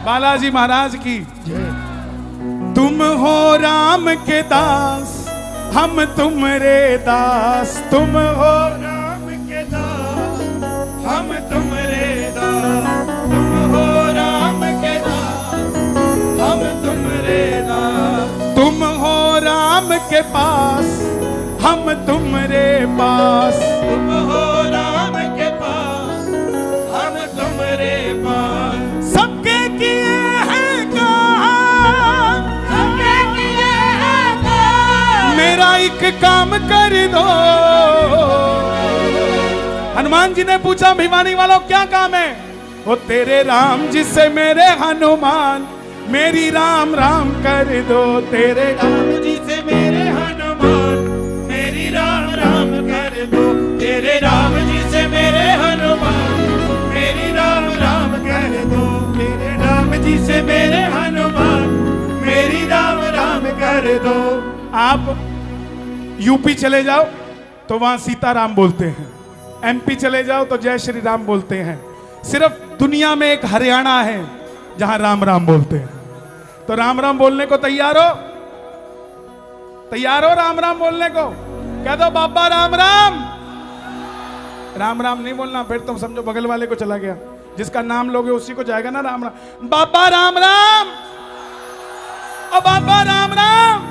बालाजी महाराज की। तुम हो राम के दास, हम तुमरे दास। तुम हो राम के दास, हम तुमरे दास। तुम हो राम के दास, हम तुमरे दास। तुम हो राम के पास, हम तुमरे पास। तुम हो राम के पास, हम तुमरे पास। सबके किए हैं काम, सबके किए हैं काम, मेरा एक काम कर दो। हनुमान जी ने पूछा भिवानी वालों क्या काम है? वो तेरे राम जी से मेरे हनुमान, मेरी राम राम कर दो। तेरे राम जी से मेरे हनुमान, मेरी राम राम कर दो। तेरे राम जी से मेरे हनुमान, मेरी राम राम कर दो। तेरे राम जी से मेरे हनुमान, मेरी राम राम कर दो। आप यूपी चले जाओ तो वहां सीताराम बोलते हैं, एमपी चले जाओ तो जय श्री राम बोलते हैं। सिर्फ दुनिया में एक हरियाणा है जहां राम राम बोलते हैं। तो राम राम बोलने को तैयार हो? तैयार हो राम राम बोलने को? कह दो बाबा राम राम। राम राम नहीं बोलना, फिर तुम समझो बगल वाले को चला गया। जिसका नाम लोगे उसी को जाएगा ना राम राम। बाबा राम राम, ओ बाबा राम राम।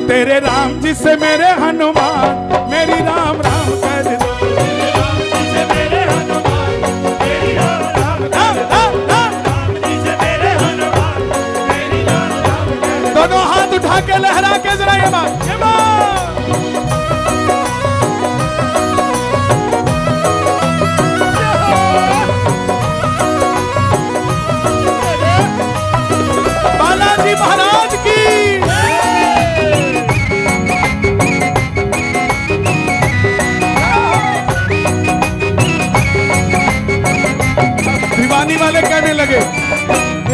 तेरे राम जी से मेरे हनुमान, मेरी राम राम कर दो। तेरे राम जी से मेरे हनुमान, मेरी राम राम कर दो। राम जी से मेरे हनुमान, मेरी राम राम कर दो। दोनों हाथ उठा के लहरा के जरा ये बात, ये बात। बालाजी महाराज की। वाले कहने लगे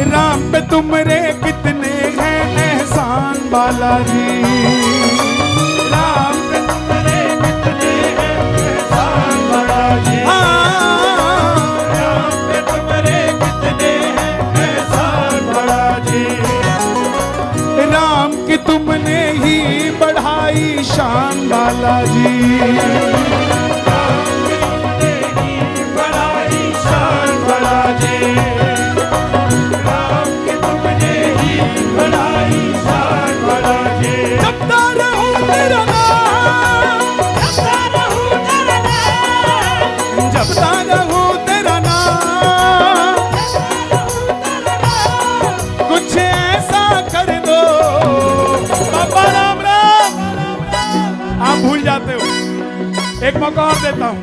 राम पे तुमरे कितने हैं एहसान बालाजी। राम पे तुमरे कितने हैं एहसान बालाजी। राम पे तुमरे कितने हैं एहसान बालाजी। राम की तुमने ही बढ़ाई शान बालाजी। एक मौका और देता हूं,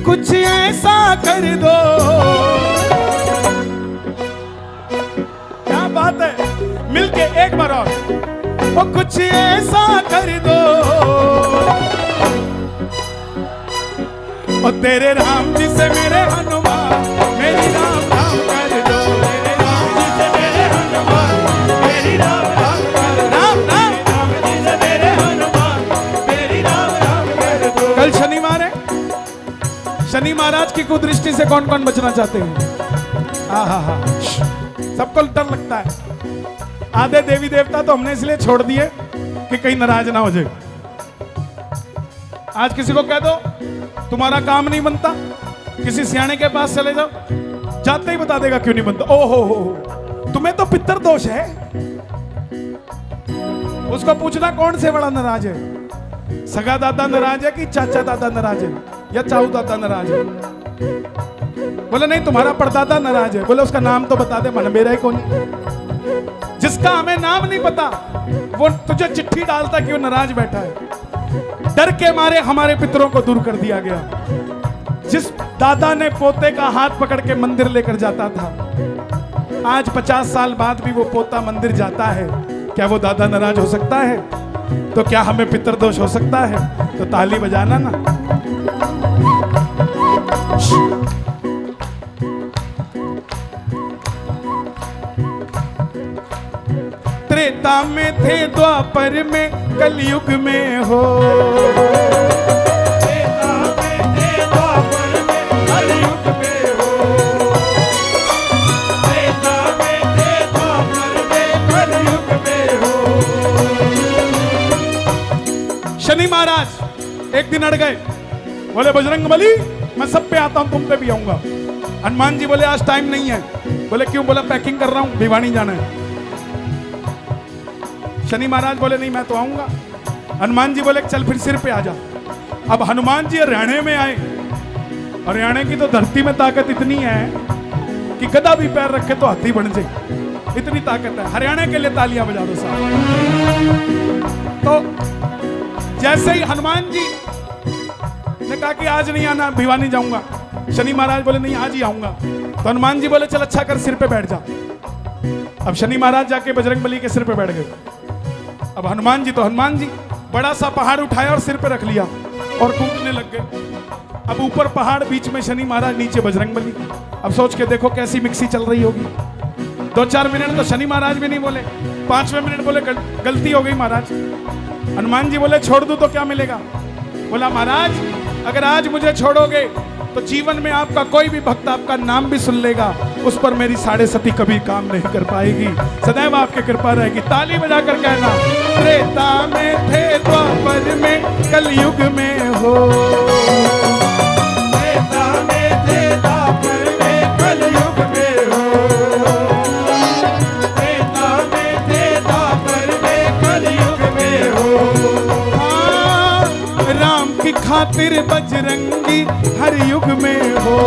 कुछ ऐसा कर दो। क्या बात है, मिलके एक बार और। वो कुछ ऐसा कर दो, और तेरे राम जी से मेरे हनुमान, मेरी राम राम कर दो। तेरे राम जी से मेरे हनुमान, मेरी राम राम कर दो। राम जी से मेरे हनुमान, मेरी राम राम कर दो। कल शनिवार है, शनि महाराज आज की कुदृष्टि से कौन कौन बचना चाहते हैं? हा, सबको डर लगता है। आधे देवी देवता तो हमने इसलिए छोड़ दिए कि कहीं नाराज ना हो जाए। आज किसी को कह दो तुम्हारा काम नहीं बनता, किसी सियाने के पास चले जाओ, जाते ही बता देगा क्यों नहीं बनता। ओहो हो, तुम्हें तो पितर दोष है। उसको पूछना कौन से बड़ा नाराज है, सगा दादा नाराज है कि चाचा दादा नाराज है या चाऊ दादा नाराज है? बोले नहीं तुम्हारा परदादा नाराज है। बोले उसका नाम तो बता दे। मन मेरा ही कौन? जिसका हमें नाम नहीं पता वो तुझे चिट्ठी डालता कि वो नाराज बैठा है। डर के मारे हमारे पितरों को दूर कर दिया गया। जिस दादा ने पोते का हाथ पकड़ के मंदिर लेकर जाता था, आज 50 साल बाद भी वो पोता मंदिर जाता है। क्या वो दादा नाराज हो सकता है? तो क्या हमें पितर दोष हो सकता है? तो ताली बजाना ना। त्रेता में थे, द्वापर में, कलयुग में हो। त्रेता में थे, द्वापर में, कलयुग में हो। त्रेता में थे, द्वापर में, कलयुग में हो। शनि महाराज एक दिन अड़ गए। बोले बजरंगबली मैं सब पे आता हूं, तुम पे भी आऊंगा। हनुमान जी बोले आज टाइम नहीं है। बोले क्यों? बोला पैकिंग कर रहा हूं, भिवानी जाना है। शनि महाराज बोले नहीं मैं तो आऊंगा। हनुमान जी बोले चल फिर सिर पे आ जा। अब हनुमान जी हरियाणे में आए। हरियाणे की तो धरती में ताकत इतनी है कि गधा भी पैर रखे तो हाथी बन जाए, इतनी ताकत है। हरियाणा के लिए तालियां बजा दो साहब। तो जैसे ही हनुमान जी ने कहा कि आज नहीं आना, भिवानी जाऊंगा, शनि महाराज बोले नहीं आज ही आऊंगा। तो हनुमान जी बोले चल अच्छा कर सिर पे बैठ जा। अब शनि महाराज जाके बजरंगबली के सिर पे बैठ गए। अब हनुमान जी बड़ा सा पहाड़ उठाया और सिर पे रख लिया और कूदने लग गए। अब ऊपर पहाड़, बीच में शनि महाराज, नीचे बजरंगबली। अब सोच के देखो कैसी मिक्सी चल रही होगी। 2-4 मिनट तो शनि महाराज भी नहीं बोले, 5वें मिनट बोले गलती हो गई महाराज। हनुमान जी बोले छोड़ दूं तो क्या मिलेगा? बोला महाराज अगर आज मुझे छोड़ोगे तो जीवन में आपका कोई भी भक्त आपका नाम भी सुन लेगा, उस पर मेरी 7.5 कभी काम नहीं कर पाएगी। सदैव आपकी कृपा रहेगी। ताली बजाकर कहना त्रेता में थे, द्वापर में, कलयुग में हो। त्रेता में थे, द्वापर में, कलयुग में हो। त्रेता में थे, द्वापर में, कलयुग में हो। हाँ, राम की खातिर बजरंगी हर युग में हो।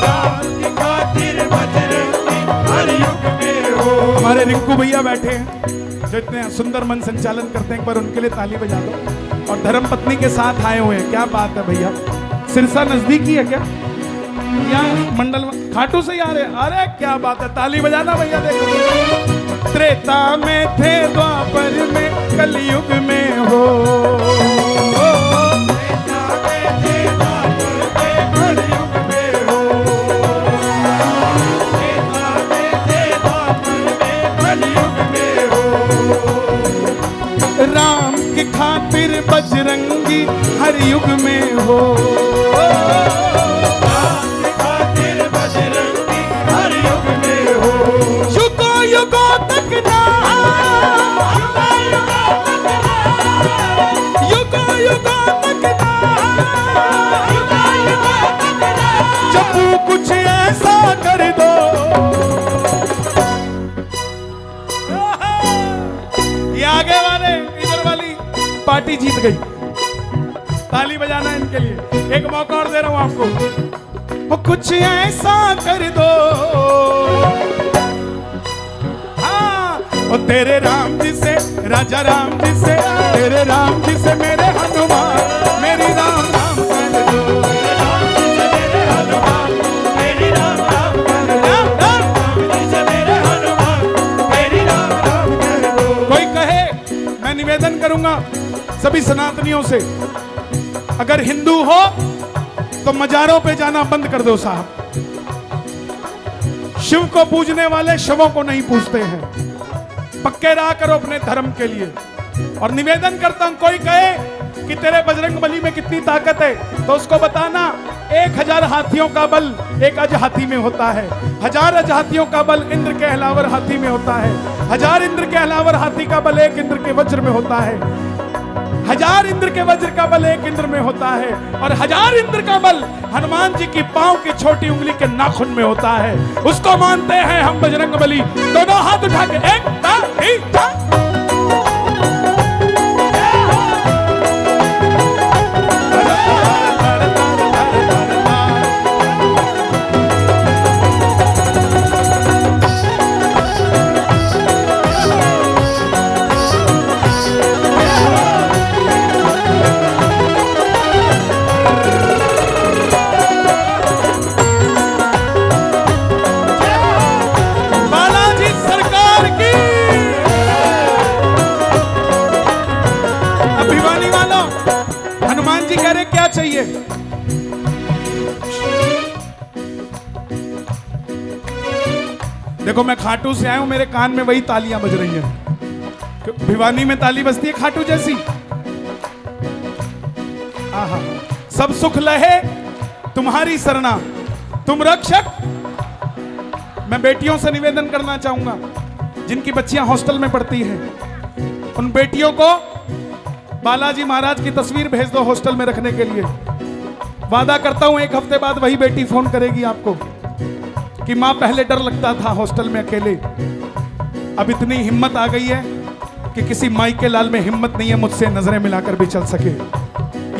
राम की खातिर बजरंगी हर युग में हो। हमारे रिंकू भैया बैठे हैं जो इतने सुंदर मन संचालन करते हैं, एक बार उनके लिए ताली बजा दो। और धर्म पत्नी के साथ आए हुए हैं। क्या बात है भैया। सिरसा नजदीकी है क्या? या मंडल खाटू से ही आ रहे हैं? अरे क्या बात है, ताली बजाना भैया। देखो त्रेता में थे, द्वापर में, कलयुग में हो। राम की खातिर बजरंगी हर युग में हो। राम की खातिर बजरंगी हर युग में हो। युगों युगों तक ना, युगों युगों तक ना, जब कुछ ऐसा कर दो। ये आगे वाले पार्टी जीत गई। ताली बजाना इनके लिए। एक मौका और दे रहा हूं आपको। वो कुछ ऐसा कर दो, हाँ, वो तेरे राम जी से, राजा राम जी से, तेरे राम जी से मेरे हनुमान, मेरी राम राम कर दो। तेरे राम जी से मेरे हनुमान, मेरी राम राम कर दो। राम जी से मेरे हनुमान, मेरी राम राम कर दो। कोई कहे, मैं निवेदन करूंगा सभी सनातनियों से, अगर हिंदू हो तो मजारों पे जाना बंद कर दो साहब। शिव को पूजने वाले शवों को नहीं पूजते हैं। पक्के रहा करो अपने धर्म के लिए। और निवेदन करता हूं, कोई कहे कि तेरे बजरंग बली में कितनी ताकत है, तो उसको बताना 1000 हाथियों का बल एक अज हाथी में होता है, 1000 अज हाथियों का बल इंद्र के अलावर हाथी में होता है, 1000 इंद्र के अलावर हाथी का बल एक इंद्र के वज्र में होता है, 1000 इंद्र के वज्र का बल एक इंद्र में होता है, और 1000 इंद्र का बल हनुमान जी की पांव की छोटी उंगली के नाखून में होता है। उसको मानते हैं हम बजरंग बली। दोनों हाथ उठा के एक ता, एक ता। क्या चाहिए? देखो मैं खाटू से आया हूं, मेरे कान में वही तालियां बज रही हैं। भिवानी में ताली बजती है खाटू जैसी। आहा, सब सुख लहे तुम्हारी सरना, तुम रक्षक। मैं बेटियों से निवेदन करना चाहूंगा जिनकी बच्चियां हॉस्टल में पढ़ती हैं, उन बेटियों को बालाजी महाराज की तस्वीर भेज दो हॉस्टल में रखने के लिए। वादा करता हूं 1 हफ्ते बाद वही बेटी फोन करेगी आपको कि मां पहले डर लगता था हॉस्टल में अकेले, अब इतनी हिम्मत आ गई है कि किसी माई के लाल में हिम्मत नहीं है मुझसे नजरें मिलाकर भी चल सके।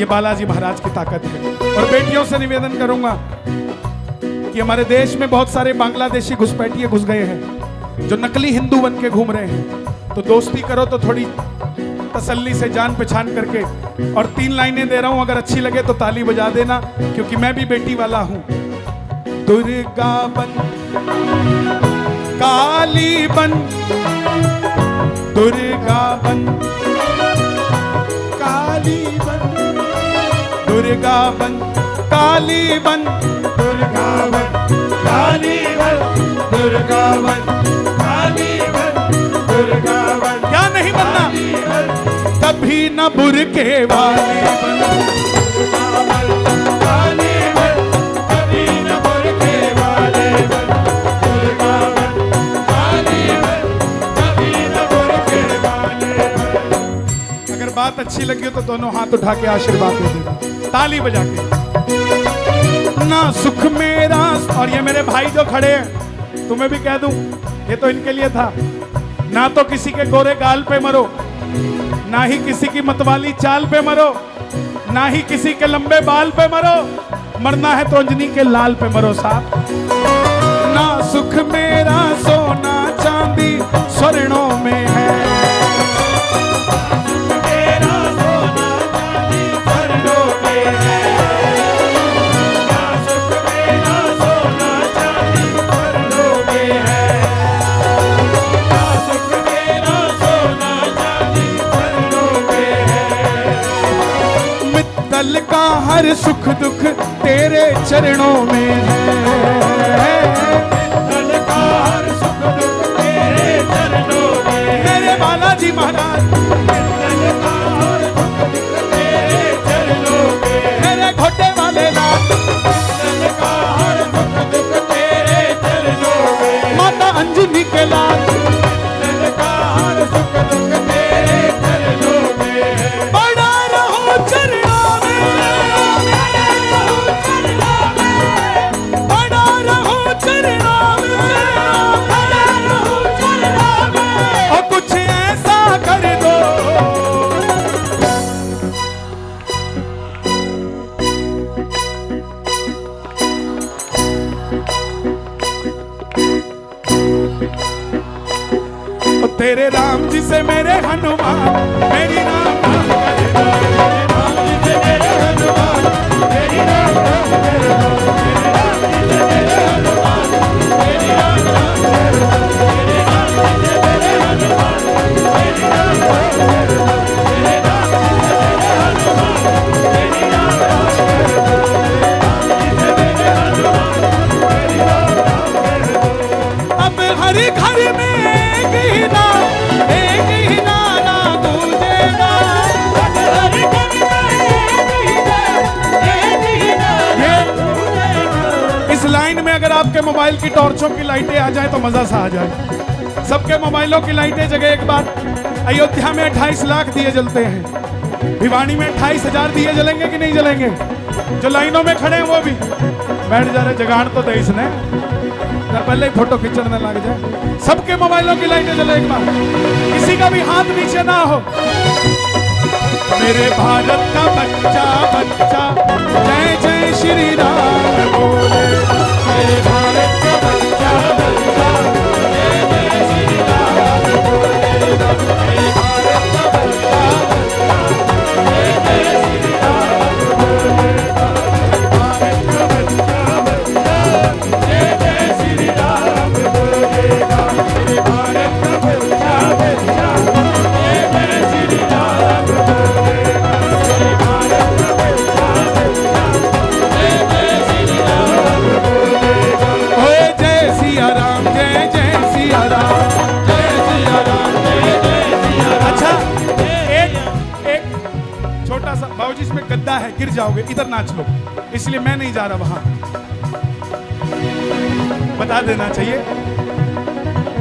ये बालाजी महाराज की ताकत है। और बेटियों से निवेदन करूंगा कि हमारे देश में बहुत सारे बांग्लादेशी घुसपैठिए घुस गए हैं जो नकली हिंदू बन के घूम रहे हैं, तो दोस्ती करो तो थोड़ी तसल्ली से जान पहचान करके। और 3 लाइनें दे रहा हूं, अगर अच्छी लगे तो ताली बजा देना, क्योंकि मैं भी बेटी वाला हूं। दुर्गा बन काली बन, दुर्गा बन काली बन, दुर्गा बन काली बन, दुर्गा बन काली बन, दुर्गा बन काली बन, दुर्गा बन। क्या नहीं बनना? कभी न बुरके वाली बन, दुर्गा बन काली बन, कभी न बुरके वाली बन, दुर्गा बन काली बन, कभी न बुरके वाली बन। अगर बात अच्छी लगी हो तो दोनों हाथ उठा के आशीर्वाद दे देना, ताली बजा के। ना सुख मेरा, और ये मेरे भाई जो खड़े हैं तुम्हें भी कह दूं, ये तो इनके लिए था। ना तो किसी के गोरे गाल पे मरो, ना ही किसी की मतवाली चाल पे मरो, ना ही किसी के लंबे बाल पे मरो, मरना है तो अंजनी के लाल पे मरो साहब। ना सुख मेरा सोना चांदी स्वर्णों में है, मेरा सोना चांदी स्वर्णों में है, ना सुख मेरा सोना चांदी स्वर्णों में है, ना सुख मेरा सोना चांदी स्वर्णों में है। मित्तल का हर सुख दुख तेरे चरणों में है, मित्तल का हर सुख दुख तेरे चरणों में है। मेरे बालाजी महाराज, मित्तल का हर सुख दुख तेरे चरणों में है। मेरे घोटे वाले लाल, मित्तल का हर सुख दुख तेरे चरणों में है। माता अंजनी के लाल, मित्तल का हर सुख दुख तेरे चरणों में है। बड़ा रहो चरणों में, बड़ा रहो चरणों में, बड़ा रहो चरणों में, और कुछ ऐसा कर दो। तेरे राम जी से मेरे हनुमान, मेरी राम राम कर दो। तेरे राम जी से मेरे हनुमान, मेरी राम राम कर दो। तेरे राम जी से मेरे हनुमान, मेरी राम राम कर दो। तेरे राम जी से मेरे हनुमान, मेरी राम राम कर दो। तेरे राम जी से मेरे हनुमान, मेरी राम राम कर दो। तेरे राम जी से मेरे हनुमान, मेरी राम राम कर दो। अब हर घर में एक ही नारा गूंजेगा, हर घर में लाइन में अगर आपके मोबाइल की टॉर्चों की लाइटें आ जाए तो मजा सा आ जाए। सबके मोबाइलों की लाइटें जगह एक बात, अयोध्या में 28 लाख दिए जलते हैं, भिवानी में 28,000 दिए जलेंगे कि नहीं जलेंगे? जो लाइनों में खड़े हैं वो भी बैठ जा रहे, जगाड़ तो दे इसने, पहले ही फोटो खींचने लग जाए। सबके मोबाइलों की लाइटें जले एक बार, किसी का भी हाथ नीचे ना हो। मेरे भारत का बच्चा बच्चा जय जय श्री राम बोले, मेरे भारत का बच्चा बच्चा जय जय श्री राम बोले, मेरे भारत का बच्चा बच्चा जय जय श्री राम बोले, भारत का बच्चा बच्चा जय जय श्री राम बोलेगा, मेरे भारत का बच्चा बच्चा जय जय श्री राम बोलेगा, मेरे भारत का बच्चा बच्चा जय जय श्री राम बोलेगा। ओए जय सिया राम, जय जय सिया राम, जय सिया राम, जय जय सिया राम। अच्छा एक छोटा सा बाबूजी, इसमें गद्दा है, गिर जाओगे, इधर नाच लो, इसलिए मैं नहीं जा रहा वहां, बता देना चाहिए।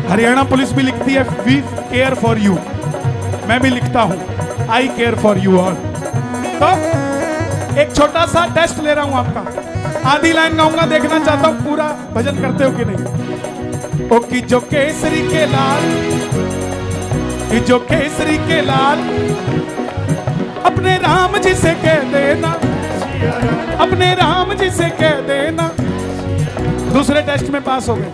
हरियाणा पुलिस भी लिखती है वी केयर फॉर यू, मैं भी लिखता हूं आई केयर फॉर यू ऑल। तो एक छोटा सा टेस्ट ले रहा हूं आपका, आधी लाइन गाऊंगा, देखना चाहता हूं पूरा भजन करते हो कि नहीं। ओ कि जो केसरी के लाल, कि जो केसरी के लाल अपने राम जी से कह देना, अपने राम जी से कह देना। दूसरे टेस्ट में पास हो गए।